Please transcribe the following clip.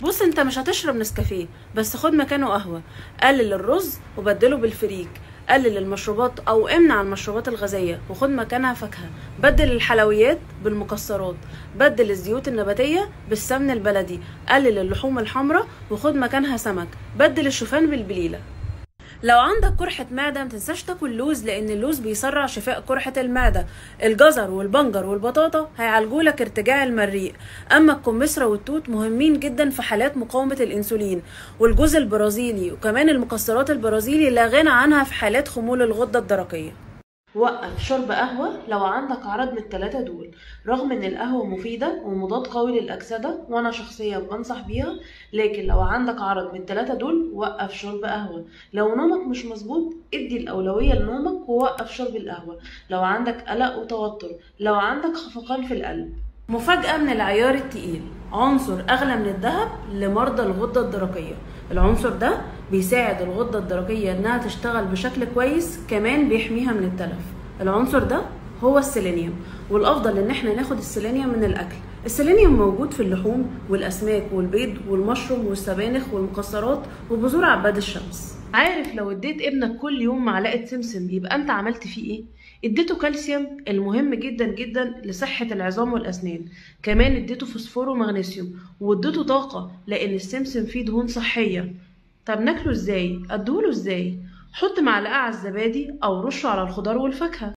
بص، انت مش هتشرب نسكافيه، بس خد مكانه قهوة. قلل الرز وبدله بالفريك. قلل المشروبات او امنع المشروبات الغازية وخد مكانها فاكهة. بدل الحلويات بالمكسرات. بدل الزيوت النباتية بالسمن البلدي. قلل اللحوم الحمراء وخد مكانها سمك. بدل الشوفان بالبليلة. لو عندك قرحة معدة متنساش تاكل لوز، لأن اللوز بيسرع شفاء قرحة المعدة. الجزر والبنجر والبطاطا هيعالجولك ارتجاع المريء. أما الكمثرى والتوت مهمين جدا في حالات مقاومة الأنسولين. والجوز البرازيلي وكمان المكسرات البرازيلي لا غنى عنها في حالات خمول الغدة الدرقية. وقف شرب قهوة لو عندك عرض من التلاتة دول. رغم ان القهوة مفيدة ومضاد قوي للأكسدة وانا شخصيا بنصح بيها، لكن لو عندك عرض من التلاتة دول وقف شرب قهوة. لو نومك مش مظبوط ادي الأولوية لنومك ووقف شرب القهوة. لو عندك قلق وتوتر، لو عندك خفقان في القلب. مفاجأة من العيار التقيل، عنصر أغلى من الذهب لمرضى الغدة الدرقية. العنصر ده بيساعد الغدة الدرقية إنها تشتغل بشكل كويس، كمان بيحميها من التلف. العنصر ده هو السيلينيوم، والأفضل إن احنا ناخد السيلينيوم من الأكل. السيلينيوم موجود في اللحوم والأسماك والبيض والمشروم والسبانخ والمكسرات وبذور عباد الشمس. عارف لو اديت ابنك كل يوم معلقة سمسم يبقى انت عملت فيه ايه؟ اديته كالسيوم المهم جدا جدا لصحة العظام والأسنان. كمان اديته فوسفور ومغنيسيوم واديته طاقة لأن السمسم فيه دهون صحية. طب ناكله ازاي؟ اديهوله ازاي؟ حط معلقة على الزبادي أو رشه على الخضار والفاكهة.